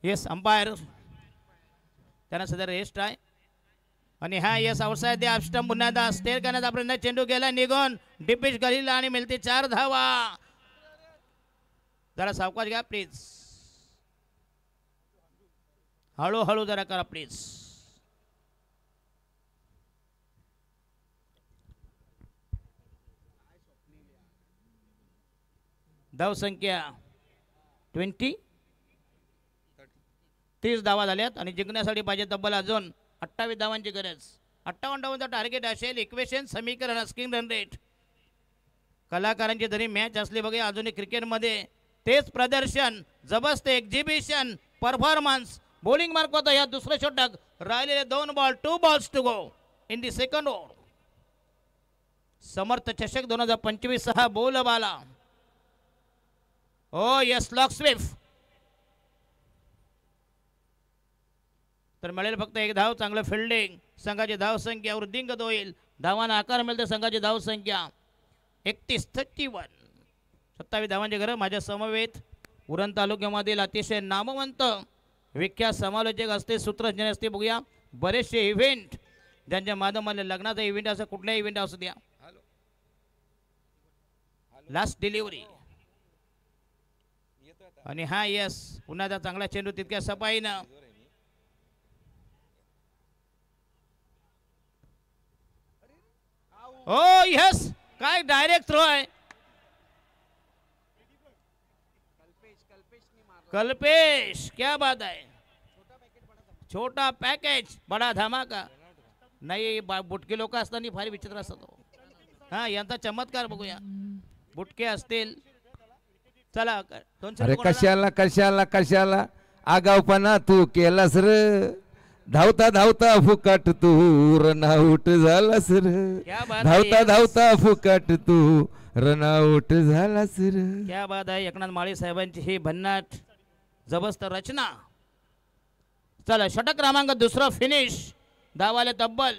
येस अंपायर त्यांना सध्या रेस्ट आहे आणि हा येस आउटसाइड द ऑफ पुन्हा एकदा स्टेअर करण्याचा प्रयत्न चेंडू गेला निघून डिपिश गलीला आणि मिळते 4 धावा जरा सावकाश घ्या प्लीज हळूहळू जरा करा प्लीज धाव संख्या 30 धावा झाल्यात आणि जिंकण्यासाठी पाहिजे तब्बल अजून 28 धावांची गरज 58 धावांचा टार्गेट असेल इक्वेशन समीकरण स्किंग रन रेट कलाकारांची जरी मॅच असली बघा अजूनही क्रिकेटमध्ये तेच प्रदर्शन जबरदस्त एक्झिबिशन परफॉर्मन्स बॉलिंग मार्क होता या दुसरे षटक राहिलेले 2 ball 2 balls to go in the second over Samarth चषक 2025 हा बोल बाला ओ यस लॉक स्विफ्ट तर मिळेल फक्त 1 धाव चांगलं फिल्डिंग संघाची धाव संख्या वृद्धिंगत होईल धावांना आकार मिळते संघाची धाव संख्या 31-31 27 धावांचे घर माझ्या समवेत उरण तालुक्यामधील अतिशय नामवंत विख्यात समालोचक असते सूत्रज्ञ असते बघूया बरेचसे इव्हेंट ज्यांच्या माध्यमाने लग्नाचा इव्हेंट असं कुठलाही इव्हेंट असू द्या लास्ट डिलिव्हरी आणि हा यस पुन्हा एकदा चांगला चेंडू तितक्या सफाईनं ओ यस काय डायरेक्ट थ्रो आहे कल्पेश क्या बात आहे छोटा पॅकेज बडा धमाका नाही बुटके लोक असताना फार विचित्र असतात हा यांचा चमत्कार बघूया बुटके असतील चला अरे कशाला कशाला कशाला आगावपणा तू केलास र धावता धावता फुकट तू रनआउट झालास र धावता धावता फुकट तू रनआउट झालास र क्या बात आहे एकनाथ माळी साहेबांची ही भन्नाट जबरदस्त रचना चला षटक क्रमांक दुसरा फिनिश धावाले तब्बल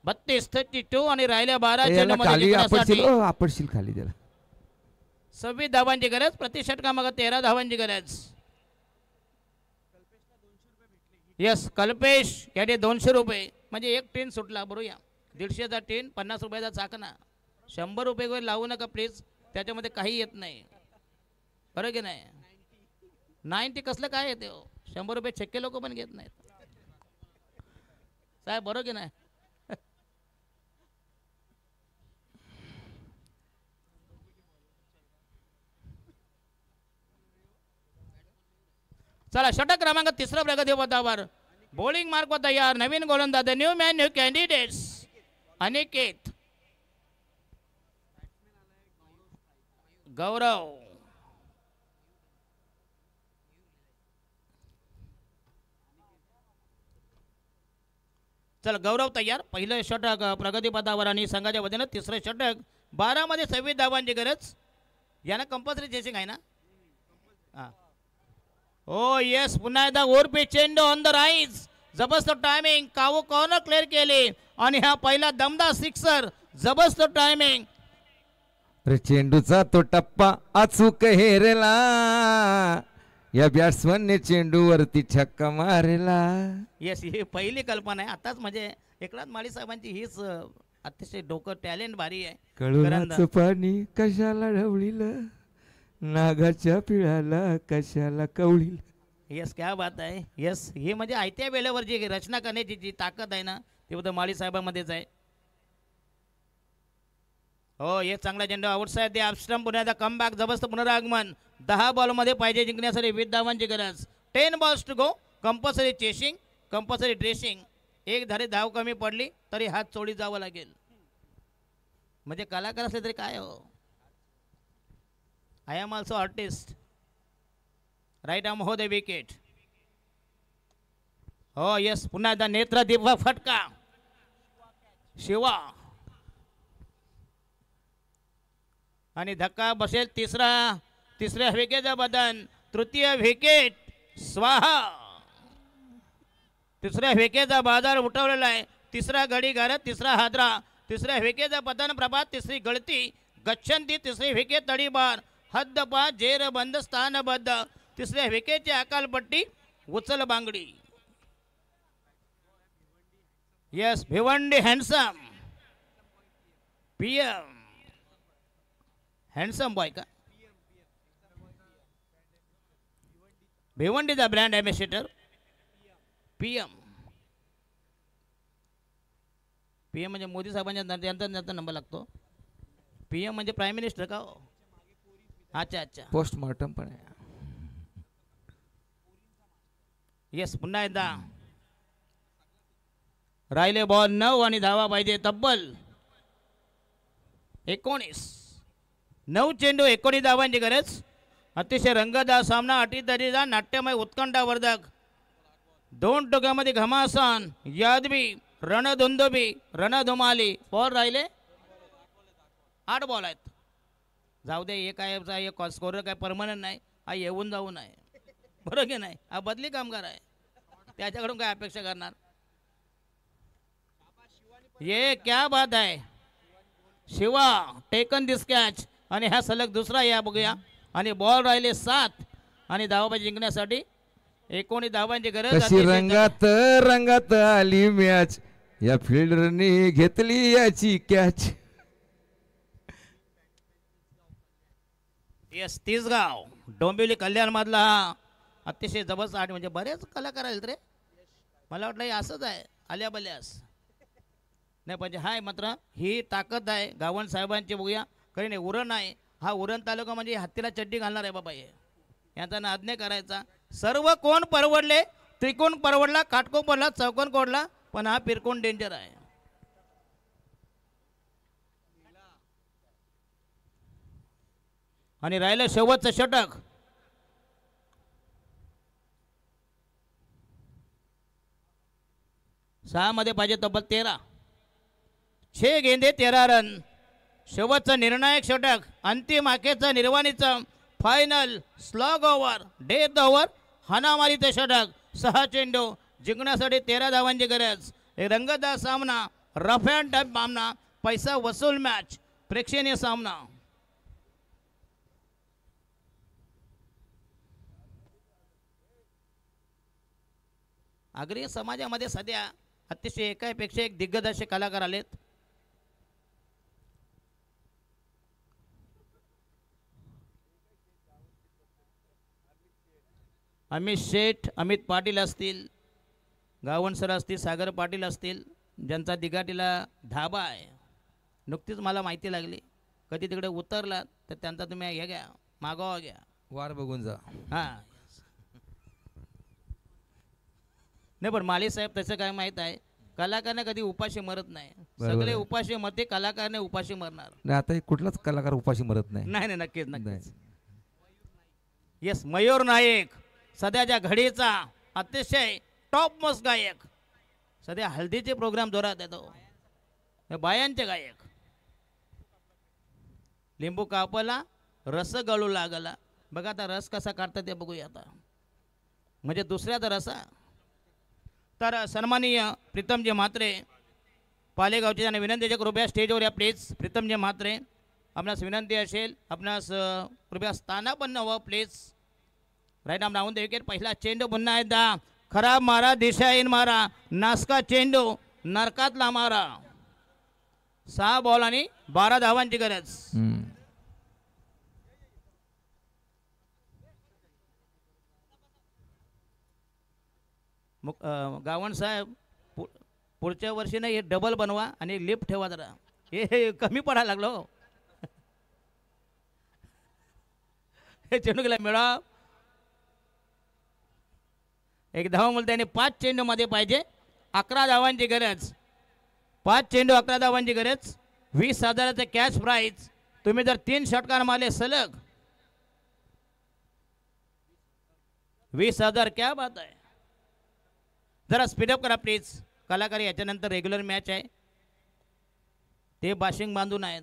32-32 आणि राहिल्या 12 चेंडूमध्ये आपडशील खाली त्याला 26 धावांची गरज प्रति षटकामागे 13 धावांची गरज यस कल्पेश याने 200 रुपये म्हणजे एक टीन सुटला बरोबर 150चा टीन 50 रुपयाचा चाकणा 100 रुपये वगैरे लावू नका प्लीज त्याच्यामध्ये काही येत नाही बरं की नाही 90 कसलं काय येते 100 रुपये छक्के लोक पण घेत नाहीत साहेब बरं की नाही चला षटक क्रमांक तिसरा प्रगती पथावर बॉलिंग मार्क वर तयार नवीन गोलंदाज new man new candidates Aniket Gaurav चल गौरव तयार पहिलं षटक प्रगती पथावर आणि संघाच्या वतीनं तिसरं षटक 12 मध्ये 26 धावांची गरज यांना कंपल्सरी चेसिंग आहे ना हा ओ येस पुन्हा एकदा ओरपी चेंडू ऑन द राईज जबरदस्त टायमिंग कावू कॉर्नर क्लिअर केली आणि हा पहिला दमदार सिक्सर जबरदस्त टायमिंग रे चेंडूचा तो टप्पा अचूक हेरला या बॅट्समनने चेंडूवरती छक्का मारला येस ही पहिली कल्पना आहे आताच म्हणजे एकनाथ माळी साहेबांची हीच अतिशय डोकं टॅलेंट भारी आहे कळुनाचं पाणी कशाला ढवळीलं नागाच्या पिळाला कशाला कवळील येस क्या बात आहे येस हे म्हणजे आयत्या वेळेवर जी रचना करण्याची जी ताकद आहे ना ती फक्त माळी साहेबांमध्येच आहे हो हे चांगला चेंडू आउटसाइड द ऑफ स्टंप पुन्हा कमबॅक जबरदस्त पुनरागमन 10 बॉलमध्ये पाहिजे जिंकण्यासाठी 20 धावांची गरज 10 balls to go compulsory chasing compulsory dressing एक धारे धाव कमी पडली तरी हात चोळी जावं लागेल म्हणजे कलाकार असले तरी काय हो I am also artist. Right arm हो दे विकेट हो यस पुन्हा एकदा नेत्र दिवा फटका शिवा आणि धक्का बसेल तिसऱ्या विकेटचा बदन तृतीय विकेट स्वाहा तिसऱ्या विकेटचा बाजार उठवलेला आहे तिसरा गडी घालत तिसरा हादरा तिसऱ्या विकेटचा बदन प्रभात तिसरी गळती गच्छंती तिसरी विकेट तडीबार हद्दपा जेर बंद स्थानबद्ध तिसऱ्या विकेटची अकालपट्टी उचल बांगडी. Yes Bhiwandi handsome. PM handsome boy का. भिवंडीचा ब्रँड ॲम्बॅसेडर PM. PM म्हणजे मोदी साहेबांच्या नंबर लागतो. PM म्हणजे प्राईम मिनिस्टर का हो. अच्छा अच्छा. पोस्टमॉर्टम पण आहे. येस पुन्हा एकदा राहिले बॉल 9 आणि धावा पाहिजे तब्बल 19. 9 चेंडू 19 धावांची गरज. अतिशय रंगतदार सामना. अटीतटीचा नाट्यमय उत्कंठावर्धक. 2 टोक्यामध्ये घमासान यादवी रणधुंदुबी रणधुमाली. बॉल राहिले 8 बॉल आहेत. जाऊ दे. एक आहे एक स्कोरर काय परमनंट नाही. हा येऊन जाऊन आहे. बरोबर की नाही. हा बदली कामगार आहे. त्याच्याकडून काय अपेक्षा करणार. ये क्या बात आहे. शिवा टेकन दिस कॅच आणि हा सलग दुसरा या बघूया. आणि बॉल राहिले 7 आणि धावा जिंकण्यासाठी 19 धावांची गरज. कशी रंगात रंगात आली मॅच. या फिल्डरने घेतली याची कॅच. येस तिसगाव डोंबिवली कल्याण मधला हा अतिशय जबरदस्त आठ. म्हणजे बरेच कलाकार आहेत रे. मला वाटलं हे असंच आहे आल्या बल्यास नाही. म्हणजे हाय मात्र ही ताकद आहे गावण साहेबांची. बघूया खरी नाही. उरण आहे हा. उरण तालुका म्हणजे हत्तीला चड्डी घालणार आहे बाबा. हे यांचा नाद नाही करायचा. सर्व कोण परवडले. त्रिकोण परवडला, काटकोण पडला, चौकोन कोडला, पण हा पिरकोण डेंजर आहे. आणि राहिलं शेवटचं षटक. सहा मध्ये पाहिजे तब्बल 13. 6 गेंदे 13 रन. शेवटचं निर्णायक षटक. अंतिम आखेचं निर्वाणीचं final slog over death over हाणामारीचं षटक. 6 चेंडू जिंकण्यासाठी 13 धावांची गरज. एक रंगतदार सामना. रफ अँड टफ सामना. पैसा वसूल मॅच. प्रेक्षणीय सामना. आग्नेय समाजामध्ये सध्या अतिशय एकापेक्षा एक दिग्गज असे कलाकार आलेत. अमित शेठ, अमित पाटील असतील, गावण सर असतील, सागर पाटील असतील, ज्यांचा दिघाटीला ढाबा आहे. नुकतीच मला माहिती लागली. कधी तिकडे उतरला तर त्यांचा तुम्ही हे घ्या, मागोवा घ्या, वार बघून जा. हां नाही पण माली साहेब तसं काय माहीत आहे. कलाकारने कधी उपाशी मरत नाही. सगळे उपाशी मरते, कलाकारने उपाशी मरणार नाही. आता कुठलाच कलाकार उपाशी मरत नाही. नाही नाही नक्कीच नक्कीच. येस मयूर नाईक सध्याच्या घडीचा अतिशय टॉप मोस्ट गायक. सध्या हल्दीचे प्रोग्राम जोरात येतो. बायांचे गायक. लिंबू कापला रस गळू लागला. बघा आता रस कसा काढतात ते बघूया आता. म्हणजे दुसऱ्याचा रसा. तर सन्माननीय प्रीतमजी म्हात्रे पालेगावचे त्यांना विनंती आहे कृपया स्टेजवर या प्लीज. प्रीतमजी म्हात्रे आपणास विनंती असेल आपणास कृपया स्थानापन्न व्हा प्लीज. राईट नाम राहून दे विकेट. पहिला चेंडू पुन्हा एकदा खराब मारा, दिशाहीन मारा, नासका चेंडू, नरकातला मारा. 6 बॉल आणि 12 धावांची गरज. गावण साहेब पुढच्या वर्षी नाही हे डबल बनवा आणि लिफ्ट ठेवा जरा. हे कमी पडायला लागलो. हे चेंडू गेला मिळा. एक धावा मुलं त्याने 5 चेंडू मध्ये पाहिजे. 11 धावांची गरज. 5 चेंडू 11 धावांची गरज. 20,000चं कॅश प्राईज. तुम्ही जर 3 षटकार मारले सलग 20,000. क्या बात आहे. जरा स्पीडअप करा प्लीज. कलाकार याच्यानंतर रेग्युलर मॅच आहे. ते बाशिंग बांधून आहेत.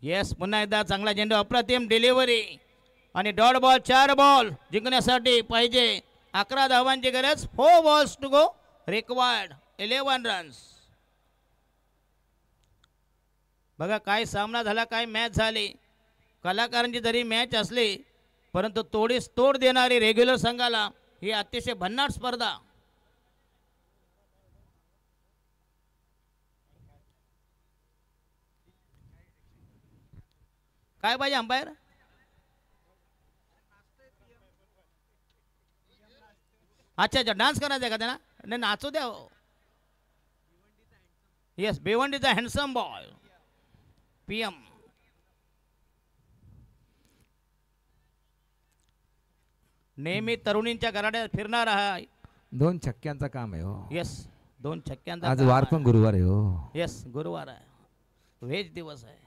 येस पुन्हा एकदा चांगला चेंडू, अप्रतिम डिलिव्हरी आणि डॉट बॉल. 4 बॉल जिंकण्यासाठी पाहिजे 11 धावांची गरज. 4 balls to go required 11 runs. बघा काय सामना झाला, काय मॅच झाली. कलाकारांची जरी मॅच असली परंतु तोडीस तोड देणारी रेग्युलर संघाला ही अतिशय भन्नाट स्पर्धा. काय पाहिजे अंपायर? अच्छा अच्छा, डान्स करायचा आहे का त्यांना? नाही नाचू द्या. येस, भिवंडीचा हँडसम बॉय PM. नेहमी तरुणींच्या घराड्यात फिरणार आहे. 2 छक्क्यांचा काम आहे हो. येस, 2 छक्क्यांचा आज काम वार आहे. पण गुरुवार आहे हो. येस, गुरुवार आहे, व्हेज दिवस आहे.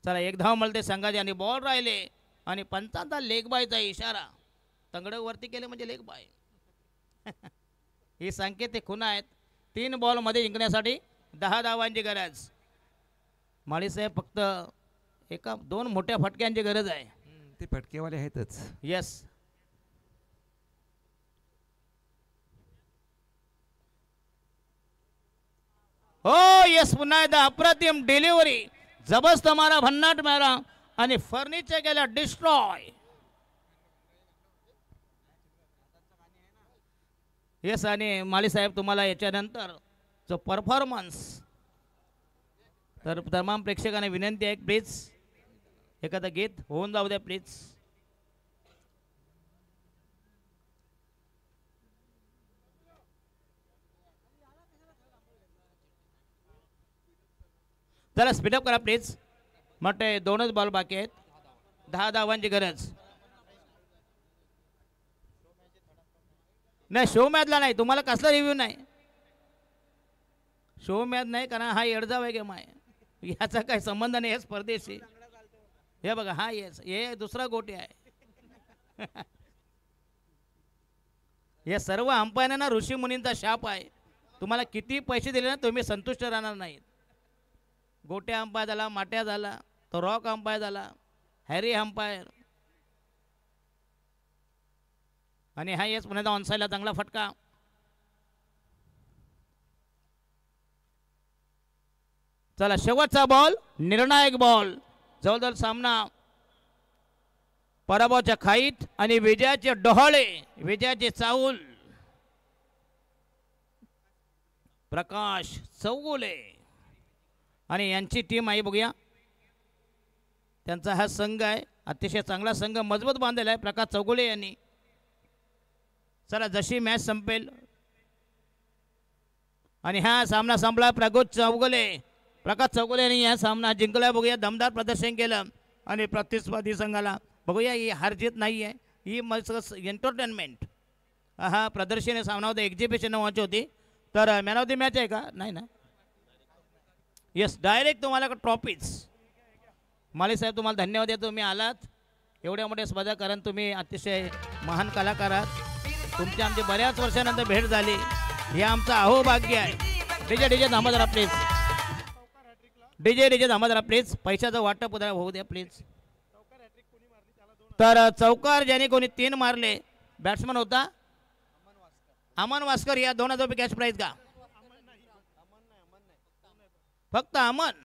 चला, एक धाव मिळते संघाची आणि बॉल राहिले आणि पंचांचा लेग बायचा इशारा. तंगड वरती केले म्हणजे लेग बाय. ही संकेत ते खुणा आहेत. 3 बॉलमध्ये जिंकण्यासाठी 10 धावांची गरज. माळीसाहेब फक्त 2 मोठ्या फटक्यांची गरज आहे. ते फटकेवाले आहेतच. येस, हो येस, पुन्हा एकदा अप्रतिम डिलिव्हरी. जबरदस्त मारा, भन्नाट मारा आणि फर्निचर केला डिस्ट्रॉय. येस, आणि माळी साहेब तुम्हाला याच्यानंतर जो परफॉर्मन्स, तर तमाम प्रेक्षकांना विनंती आहे प्लीज एखादं गीत होऊन जाऊ द्या प्लीज. जरा स्पीडअप करा प्लीज. म्हटले 2च बॉल बाकी आहेत, 10 धावांची गरज. नाही, शो मॅचला नाही, तुम्हाला कसला रिव्ह्यू नाही. शो मॅच नाही, कारण हा एडजाव आहे गेम आहे, याचा काही संबंध नाही. हे स्पर्धेशी, हे बघा, हा येस, हे दुसरा गोटी आहे. हे सर्व अंपायरांना ऋषी मुनींचा शाप आहे. तुम्हाला किती पैसे दिले ना तुम्ही संतुष्ट राहणार नाहीत. गोट्या अंपायर झाला, माट्या झाला, तो रॉक अंपायर झाला, हॅरी अंपायर. आणि हा येस पुन्हा ऑनसाईडला चांगला फटका. चला, शेवटचा बॉल, निर्णायक बॉल. जवळजवळ सामना पराभवाच्या खाईत आणि विजयाचे डोहाळे, विजयाचे चाऊल. प्रकाश चौगुले आणि यांची टीम आहे. बघूया, त्यांचा हा संघ आहे, अतिशय चांगला संघ मजबूत बांधलेला आहे प्रकाश चौगुले यांनी. चला, जशी मॅच संपेल आणि हा सामना संपला, प्रकाश चौगुले यांनी हा सामना जिंकला. बघूया, दमदार प्रदर्शन केलं आणि प्रतिस्पर्धी संघाला बघूया, ही हार जीत नाही आहे, ही मस्त एंटरटेनमेंट. हा प्रदर्शन सामना होता, एक्झिबिशन नावाची होती. तर मॅन ऑफ द मॅच आहे का? नाही ना. येस, डायरेक्ट तुम्हाला ट्रॉफीज. माळी साहेब तुम्हाला धन्यवाद देतो, तुम्ही आलात एवढ्या मोठ्या स्पर्धा, कारण तुम्ही अतिशय महान कलाकार आहात. तुमची आमची बऱ्याच वर्षानंतर भेट झाली, हे आमचं अहोभाग्य आहे. डीजे थांबा जरा प्लीज, डीजे थांबा जरा प्लीज, पैशाचं वाटप उद्या होऊ द्या प्लीज. तर चौकार ज्याने कोणी 3 मारले, बॅट्समन होता अमन वास्कर. या 2,000 रुपये कॅश प्राईज का? फक्त अमन.